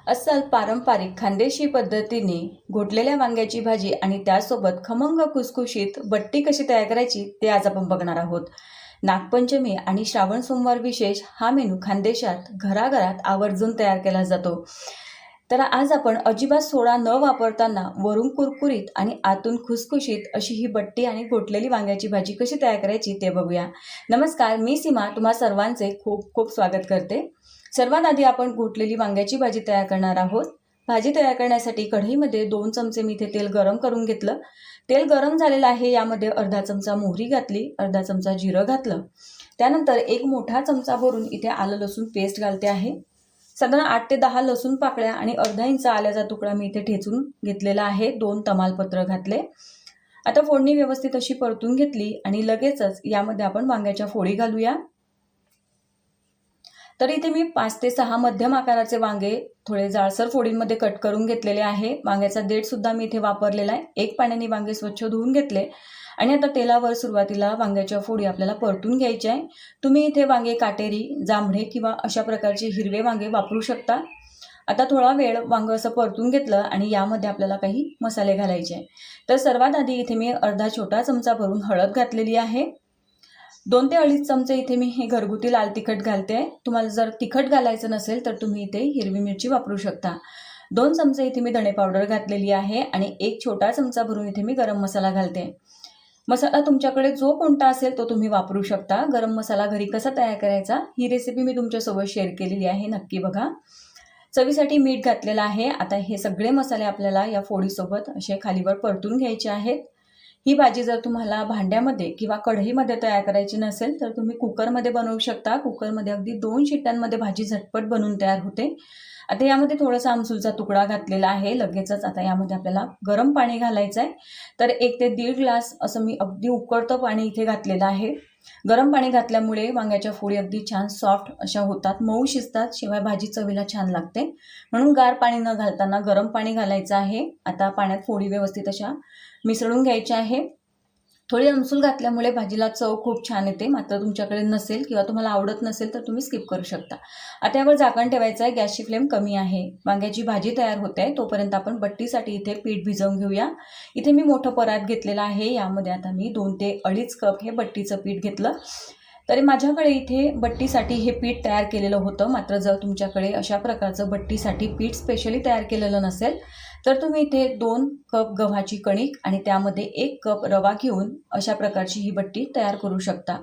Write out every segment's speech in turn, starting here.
अस्सल पारंपरिक खानदेशी पद्धतीने घोटलेल्या वांग्याची भाजी आणि त्यासोबत खमंग खुसखुशीत बट्टी कशी तयार करायची ते आज आपण बघणार आहोत। नागपंचमी आणि श्रावण सोमवार विशेष हा मेनू खानदेशात घराघरात आवर्जून तयार केला जातो। तर आज आपण अजिबात सोडा न वापरताना वरून कुरकुरीत आणि आतून खुसखुशीत अशी ही बट्टी आणि घोटलेली वांग्याची भाजी कशी तयार करायची ते बघूया। नमस्कार, मी सीमा तुम्हा सर्वांचे खूप खूप स्वागत करते। सर्वात आधी आपण घोटलेली वांग्याची भाजी तयार करणार आहोत। भाजी तयार करण्यासाठी कढईमध्ये 2 चमचे मी इथे तेल गरम करून घेतलं। तेल गरम झालेलं आहे, यामध्ये अर्धा चमचा मोहरी घातली, अर्धा चमचा जिरं घातलं। त्यानंतर एक मोठा चमचा भरून इथे आलं लसूण पेस्ट घालते आहे। साधारण 8 ते 10 लसूण पाकळ्या आणि अर्धा इंच आल्याचा तुकडा मी इथे ठेचून घेतलेला आहे। 2 तमालपत्र घातले। आता फोडणी व्यवस्थित अशी परतून घेतली आणि लगेचच यामध्ये आपण वांग्याच्या फोडी घालूया। तर इथे मी 5 ते 6 मध्यम आकाराचे वांगे थोडे जाडसर फोडींमध्ये कट करून घेतलेले आहे। वांग्याचा देठ सुद्धा मी इथे वापरलेला आहे। 1 पाण्याने वांगे स्वच्छ धुवून घेतले आणि आता तेलावर सुरुवातीला वांग्याच्या फोडी आपल्याला परतून घ्यायच्या आहे। तुम्ही इथे वांगे काटेरी, जांभळे किंवा अशा प्रकारचे हिरवे वांगे वापरू शकता। आता थोडा वेळ वांग असं परतून घेतलं आणि यामध्ये आपल्याला काही मसाले घालायचे आहे। तर सर्वात आधी इथे मी अर्धा छोटा चमचा भरून हळद घातलेली आहे। 2 ते 2.5 चमचे इथे मी हे घरगुती लाल तिखट घालते। तुम्हाला जर तिखट घालायचं नसेल तर तुम्ही इथे हिरवी मिरची वापरू शकता। 2 चमचे इथे मी धणे पावडर घातलेली आहे आणि 1 छोटा चमचा भरून इथे मी गरम मसाला घालते। मसाला तुमच्याकडे जो कोणता असेल तो तुम्ही वापरू शकता। गरम मसाला घरी कसा तयार करायचा ही रेसिपी मी तुमच्यासोबत शेअर केलेली आहे, नक्की बघा। चवीसाठी मीठ घातलेलं आहे। आता हे सगळे मसाले आपल्याला या फोडीसोबत असे खालीवर परतून घ्यायचे आहेत। ही भाजी जर तुम्हाला भांड्यामध्ये किंवा कढईमध्ये तयार करायची नसेल तर तुम्ही कुकरमध्ये बनवू शकता। कुकरमध्ये अगदी 2 शिट्ट्यांमध्ये भाजी झटपट बनून तयार होते। आता यामध्ये थोडासा आमसूलचा तुकडा घातलेला आहे। लगेचच आता यामध्ये आपल्याला गरम पाणी घालायचं आहे। तर 1 ते 1.5 ग्लास असं मी अगदी उकळतं पाणी इथे घातलेलं आहे। गरम पाणी घातल्यामुळे वांग्याच्या फोडी अगदी छान सॉफ्ट अशा होतात, मऊ शिजतात, शिवाय भाजी चवीला छान लागते। म्हणून गार पाणी न घालताना गरम पाणी घालायचं आहे। आता पाण्यात फोडी व्यवस्थित अशा मिसळून घ्यायच्या आहे। थोडी आमसूल घातल्यामुळे भाजीला चव खूप छान येते। मात्र तुमच्याकडे नसेल किंवा तुम्हाला आवडत नसेल तर तुम्ही स्किप करू शकता। आता यावर झाकण ठेवायचं आहे। गॅसची फ्लेम कमी आहे। वांग्याची भाजी तयार होते आहे तोपर्यंत आपण बट्टीसाठी इथे पीठ भिजवून घेऊया। इथे मी मोठं परात घेतलेलं आहे। यामध्ये आता मी 2 ते 2.5 कप हे बट्टीचं पीठ घेतलं। तरी माझ्याकडे इथे बट्टीसाठी हे पीठ तयार केलेलं होतं। मात्र जर तुमच्याकडे अशा प्रकारचं बट्टीसाठी पीठ स्पेशली तयार केलेलं नसेल तर तुम्ही इथे 2 कप गव्हाची कणिक आणि त्यामध्ये 1 कप रवा घेऊन अशा प्रकारची ही बट्टी तयार करू शकता।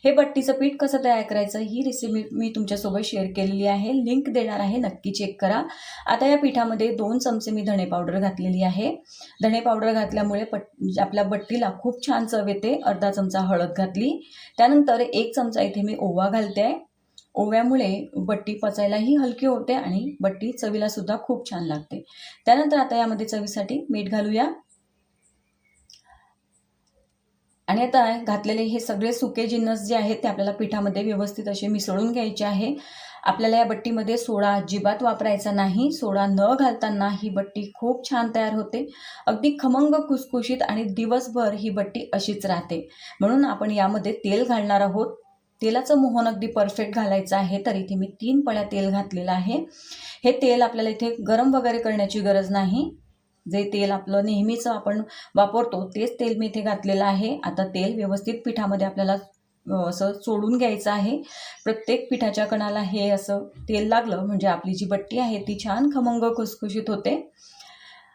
हे बट्टीचं पीठ कसं तयार करायचं ही रेसिपी मी तुमच्यासोबत शेअर केलेली आहे, लिंक देणार आहे, नक्की चेक करा। आता या पिठामध्ये 2 चमचे मी धणे पावडर घातलेली आहे। धणे पावडर घातल्यामुळे आपल्या बट्टीला खूप छान चव येते। अर्धा चमचा हळद घातली। त्यानंतर 1 चमचा इथे मी ओवा घालते आहे। ओव्यामुळे बट्टी पचायलाही हलकी होते आणि बट्टी चवीला सुद्धा खूप छान लागते। त्यानंतर आता यामध्ये चवीसाठी मीठ घालूया आणि आता घातलेले हे सगळे सुके जिन्नस जे आहेत ते आपल्याला पिठामध्ये व्यवस्थित असे मिसळून घ्यायचे आहे। आपल्याला या बट्टीमध्ये सोडा अजिबात वापरायचा नाही। सोडा न घालताना ही बट्टी खूप छान तयार होते, अगदी खमंग खुसखुशीत आणि दिवसभर ही बट्टी अशीच राहते। म्हणून आपण यामध्ये तेल घालणार आहोत। तेलाचं मोहन अगदी परफेक्ट घालायचं आहे। तर इथे मी 3 पळ्या तेल घातलेलं आहे। हे तेल आपल्याला इथे गरम वगैरे करण्याची गरज नाही। जे तेल आपलं नेहमीच आपण वापरतो तेच तेल मी इथे घातलेलं आहे। आता तेल व्यवस्थित पिठामध्ये आपल्याला असं चोळून घ्यायचं आहे। प्रत्येक पिठाच्या कणाला हे असं तेल लागलं म्हणजे आपली जी बट्टी आहे ती छान खमंग खुसखुशीत होते।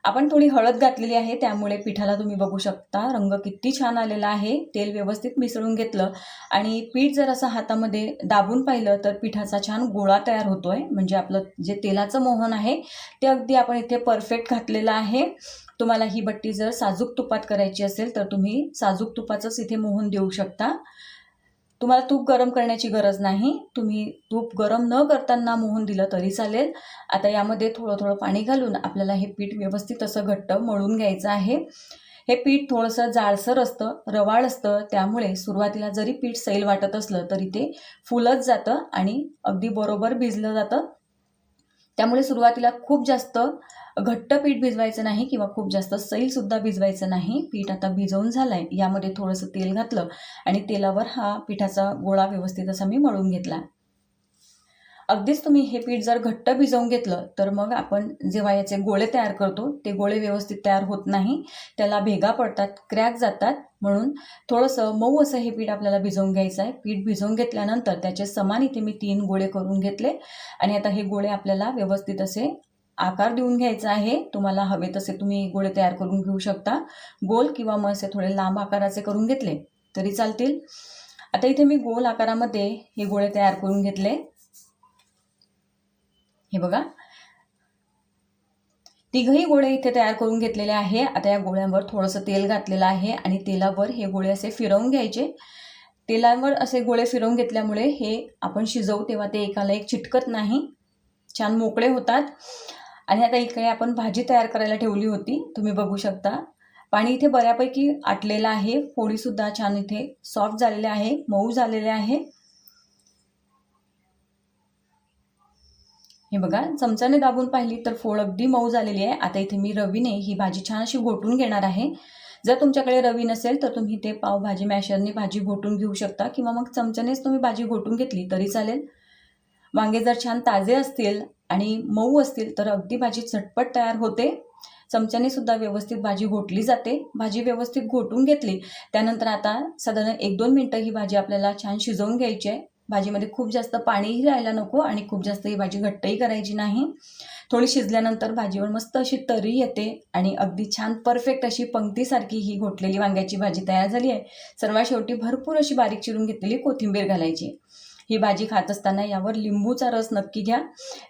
आपण थोडी हळद घातलेली आहे त्यामुळे पिठाला तुम्ही बघू शकता रंग किती छान आलेला आहे। तेल व्यवस्थित मिसळून घेतलं आणि पीठ जर असं हातामध्ये दाबून पाहिलं तर पिठाचा छान गोळा तयार होतोय। म्हणजे आपलं जे तेलाचं मोहन आहे ते अगदी आपण इथे परफेक्ट घातलेलं आहे। तुम्हाला ही बट्टी जर साजूक तुपात करायची असेल तर तुम्ही साजूक तुपाचंच इथे मोहन देऊ शकता। तुम्हाला तूप गरम करण्याची गरज नाही। तुम्ही तूप गरम न करताना मोहन दिलं तरी चालेल। आता यामध्ये थोडं पाणी घालून आपल्याला हे पीठ व्यवस्थित असं घट्ट मळून घ्यायचं आहे। हे पीठ थोडंसं जाडसर असतं, रवाळ असतं, त्यामुळे सुरुवातीला जरी पीठ सैल वाटत असलं तरी ते फुलत जातं आणि अगदी बरोबर भिजलं जातं। त्यामुळे सुरुवातीला खूप जास्त घट्ट पीठ भिजवायचं नाही किंवा खूप जास्त सैल सुद्धा भिजवायचं नाही। पीठ आता भिजवून झालंय। यामध्ये थोडंसं तेल घातलं आणि तेलावर हा पिठाचा गोळा व्यवस्थित असा मी मळून घेतला। अगदीच तुम्ही हे पीठ जर घट्ट भिजवून घेतलं तर मग आपण जेव्हा याचे गोळे तयार करतो ते गोळे व्यवस्थित तयार होत नाही, त्याला भेगा पडतात, क्रॅक जातात. म्हणून थोडंसं मऊ असं हे पीठ आपल्याला भिजवून घ्यायचं आहे. पीठ भिजवून घेतल्यानंतर त्याचे समान इथे मी 3 गोळे करून घेतले आणि आता हे गोळे आपल्याला व्यवस्थित असे आकार देऊन घ्यायचा आहे. तुम्हाला हवे तसे तुम्ही गोळे तयार करून घेऊ शकता. गोल किंवा मग असे थोडे लांब आकाराचे करून घेतले तरी चालतील. आता इथे मी गोल आकारामध्ये हे गोळे तयार करून घेतले. हे बघा, तिघही गोळे इथे तयार करून घेतलेले आहे. आता या गोळ्यांवर थोडंसं तेल घातलेलं आहे आणि तेलावर हे गोळे असे फिरवून घ्यायचे. तेलावर असे गोळे फिरवून घेतल्यामुळे हे आपण शिजवू तेव्हा ते एकाला एक चिटकत नाही, छान मोकळे होतात. आणि आता इकडे आपण भाजी तयार करायला ठेवली होती, तुम्ही बघू शकता. पाणी इथे बऱ्यापैकी आटलेलं आहे. फोडीसुद्धा छान इथे सॉफ्ट झालेले आहे, मऊ झालेले आहे. हे बघा, चमच्याने दाबून पाहिली तर फोड अगदी मऊ झालेली आहे. आता इथे मी रवीने ही भाजी छान अशी घोटून घेणार आहे. जर तुमच्याकडे रवी नसेल तर तुम्ही ते पावभाजी मॅशरने भाजी घोटून घेऊ शकता किंवा मग चमच्यानेच तुम्ही भाजी घोटून घेतली तरी चालेल. वांगे जर छान ताजे असतील आणि मऊ असतील तर अगदी भाजी झटपट तयार होते. चमच्याने सुद्धा व्यवस्थित भाजी घोटली जाते. भाजी व्यवस्थित घोटून घेतली त्यानंतर आता साधारण 1-2 मिनटं ही भाजी आपल्याला छान शिजवून घ्यायची आहे. भाजीमध्ये खूप जास्त पाणीही राहायला नको आणि खूप जास्त ही भाजी घट्टही करायची नाही. थोडी शिजल्यानंतर भाजीवर मस्त अशी तरी येते आणि अगदी छान परफेक्ट अशी पंक्तीसारखी ही घोटलेली वांग्याची भाजी तयार झाली आहे. सर्वात शेवटी भरपूर अशी बारीक चिरून घेतलेली कोथिंबीर घालायची. ही भाजी खात असताना यावर लिंबूचा रस नक्की घ्या.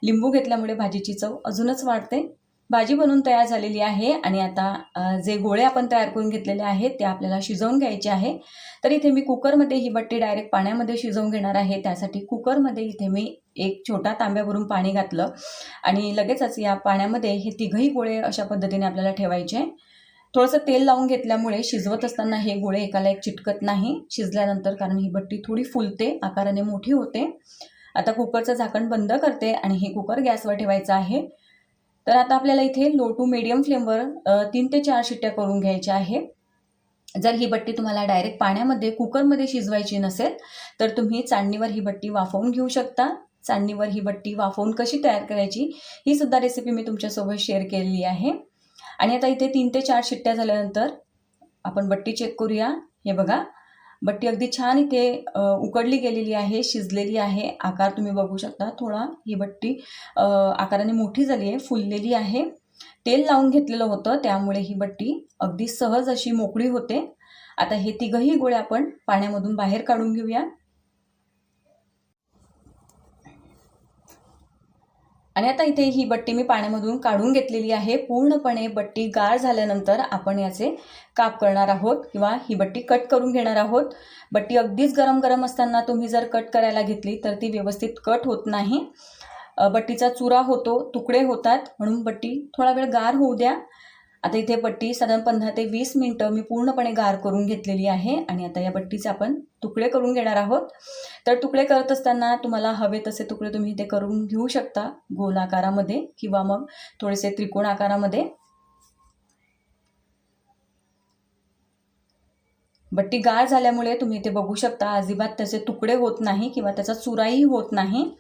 लिंबू घेतल्यामुळे भाजीची चव अजूनच वाढते. भाजी बनवून तयार झालेली आहे आणि आता जे गोळे आपण तयार करून घेतलेले आहेत ते आपल्याला शिजवून घ्यायचे आहे. तर इथे मी कुकरमध्ये ही बट्टी डायरेक्ट पाण्यामध्ये शिजवून घेणार आहे. त्यासाठी कुकरमध्ये इथे मी एक छोटा तांब्या भरून पाणी घातलं आणि लगेचच या पाण्यामध्ये हे तिघही गोळे अशा पद्धतीने आपल्याला ठेवायचे. थोडंसं तेल लावून घेतल्यामुळे शिजवत असताना हे गोळे एकाला एक चिटकत नाही शिजल्यानंतर, कारण ही बट्टी थोडी फुलते, आकाराने मोठी होते. आता कुकरचं झाकण बंद करते आणि हे कुकर गॅसवर ठेवायचं आहे. तर आता आपल्याला इथे लो टू मीडियम फ्लेमवर 3 ते 4 शिट्ट्या करून घ्यायच्या आहे. जर ही बट्टी तुम्हाला डायरेक्ट पाण्यामध्ये कुकरमध्ये शिजवायची नसेल तर तुम्ही चाळणीवर ही बट्टी वाफवून घेऊ शकता. चाळणीवर ही बट्टी वाफवून कशी तयार करायची ही सुद्धा रेसिपी मी तुमच्यासोबत शेअर केलेली आहे. आणि आता इथे 3 ते 4 शिट्ट्या झाल्यानंतर आपण बट्टी चेक करूया. हे बघा, बट्टी अगदी छान इथे उकडली गेलेली आहे, शिजलेली आहे. आकार तुम्ही बघू शकता, थोडा ही बट्टी आकाराने मोठी झाली आहे, फुललेली आहे. तेल लावून घेतलेलं होतं त्यामुळे ही बट्टी अगदी सहज अशी मोकळी होते. आता हे तिघही गोळे आपण पाण्यामधून बाहेर काढून घेऊया. आणि आता इथे ही बट्टी मी पाण्यामधून काढून घेतलेली आहे. पूर्णपणे बट्टी गार झाल्यानंतर आपण याचे काप करणार आहोत किंवा ही बट्टी कट करून घेणार आहोत. बट्टी अगदीच गरम गरम असताना तुम्ही जर कट करायला घेतली तर ती व्यवस्थित कट होत नाही. बट्टीचा चुरा होतो, तुकडे होतात, म्हणून बट्टी थोडा वेळ गार होऊ द्या. आता इथे बट्टी साधारण 15 ते 20 मिनटं मी पूर्णपणे गार करून घेतलेली आहे आणि आता या बट्टीचे आपण तुकडे करून घेणार आहोत. तर तुकडे करत असताना तुम्हाला हवे तसे तुकडे तुम्ही इथे करून घेऊ शकता, गोल आकारामध्ये किंवा मग थोडेसे त्रिकोण आकारामध्ये. बट्टी गार झाल्यामुळे तुम्ही इथे बघू शकता अजिबात त्याचे तुकडे होत नाही किंवा त्याचा चुराही होत नाही.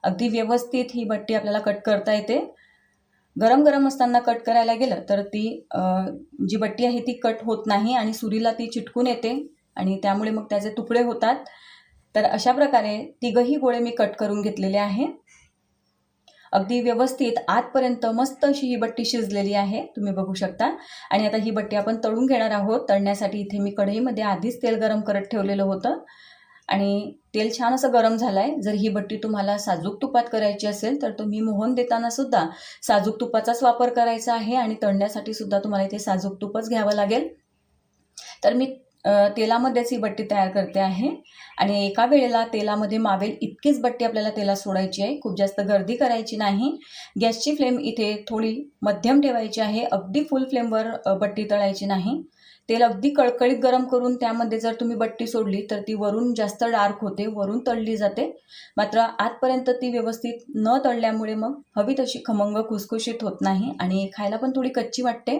अगदी व्यवस्थित ही बट्टी आपल्याला कट करता येते. गरम गरम असताना कट करायला गेलं तर ती जी बट्टी आहे ती कट होत नाही आणि सुरीला ती चिटकून येते आणि त्यामुळे मग त्याचे तुकडे होतात. तर अशा प्रकारे तिघही गोळे मी कट करून घेतलेले आहे. अगदी व्यवस्थित आतपर्यंत मस्त अशी ही बट्टी शिजलेली आहे, तुम्ही बघू शकता. आणि आता ही बट्टी आपण तळून घेणार आहोत. तळण्यासाठी इथे मी कढईमध्ये आधीच तेल गरम करत ठेवलेलं होतं आणि तेल छान असं गरम झालं आहे. जर ही बट्टी तुम्हाला साजूक तुपात करायची असेल तर तुम्ही मोहन देताना सुद्धा साजूक तुपाचाच वापर करायचा आहे आणि तळण्यासाठी सुद्धा तुम्हाला इथे साजूक तुपच घ्यावं लागेल. तर मी तेलामध्येच ही बट्टी तयार करते आहे आणि एका वेळेला तेलामध्ये मावेल इतकीच बट्टी आपल्याला तेलात सोडायची आहे. खूप जास्त गर्दी करायची नाही. गॅसची फ्लेम इथे थोडी मध्यम ठेवायची आहे. अगदी फुल फ्लेमवर बट्टी तळायची नाही. तेल अगदी कळकळीत गरम करून त्यामध्ये जर तुम्ही बट्टी सोडली तर ती वरून जास्त डार्क होते, वरून तळली जाते. मात्र आतपर्यंत ती व्यवस्थित न तळल्यामुळे मग हवी तशी खमंग खुसखुशीत होत नाही आणि खायला पण थोडी कच्ची वाटते.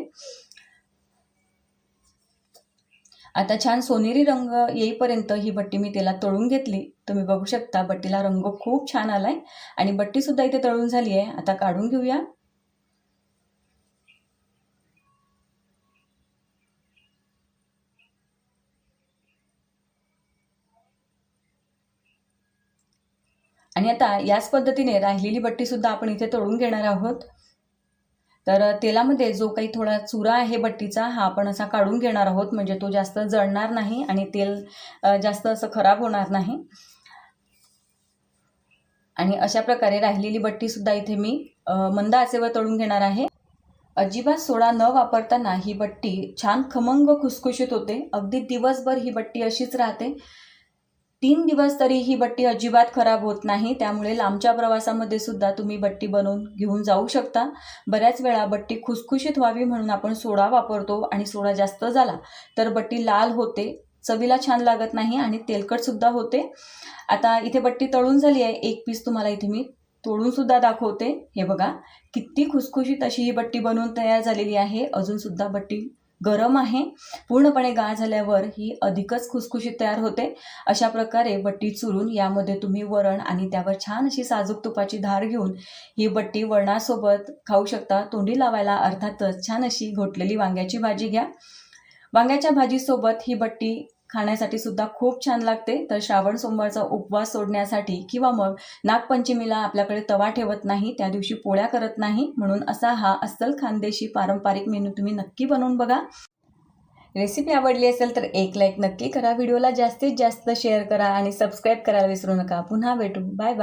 आता छान सोनेरी रंग येईपर्यंत ही बट्टी मी तेलात तळून घेतली. तुम्ही बघू शकता बट्टीला रंग खूप छान आलाय आणि बट्टीसुद्धा इथे तळून झाली आहे. आता काढून घेऊया. आणि आता याच पद्धतीने राहिलेली बट्टीसुद्धा आपण इथे तळून घेणार आहोत. तर तेलामध्ये जो काही थोडा चुरा आहे बट्टीचा हा आपण असा काढून घेणार आहोत, म्हणजे तो जास्त जळणार नाही आणि तेल जास्त असं खराब होणार नाही. आणि अशा प्रकारे राहिलेली बट्टीसुद्धा इथे मी मंद आचेवर तळून घेणार आहे. अजिबात सोडा न वापरताना ही बट्टी छान खमंग खुसखुशीत होते. अगदी दिवसभर ही बट्टी अशीच राहते. 3 दिवस तरी ही बट्टी अजिबात खराब होत नाही. त्यामुळे लांबच्या प्रवासामध्ये सुद्धा तुम्ही बट्टी बनवून घेऊन जाऊ शकता. बऱ्याच वेळा बट्टी खुसखुशीत व्हावी म्हणून आपण सोडा वापरतो आणि सोडा जास्त झाला तर बट्टी लाल होते, चवीला छान लागत नाही आणि तेलकटसुद्धा होते. आता इथे बट्टी तळून झाली आहे. एक पीस तुम्हाला इथे मी तोडूनसुद्धा दाखवते. हे बघा किती खुसखुशीत अशी ही बट्टी बनवून तयार झालेली आहे. अजूनसुद्धा बट्टी गरम आहे. पूर्णपणे गार झाल्यावर ही अधिकच खुसखुशीत तयार होते. अशा प्रकारे बट्टी चुरून यामध्ये तुम्ही वरण आणि त्यावर छान अशी साजूक तुपाची धार घेऊन ही बट्टी वरणासोबत खाऊ शकता. तोंडी लावायला अर्थातच छान अशी घोटलेली वांग्याची भाजी घ्या. वांग्याच्या भाजीसोबत ही बट्टी खाण्यासाठी सुद्धा खूप छान लागते. तर श्रावण सोमवारचा उपवास सोडण्यासाठी किंवा मग नागपंचमीला आपल्याकडे तवा ठेवत नाही, त्या दिवशी पोळ्या करत नाही, म्हणून असा हा अस्सल खानदेशी पारंपरिक मेनू तुम्ही नक्की बनवून बघा. रेसिपी आवडली असेल तर एक लाईक नक्की करा. व्हिडिओला जास्तीत जास्त शेअर करा आणि सबस्क्राईब करायला विसरू नका. पुन्हा भेटू. Bye bye.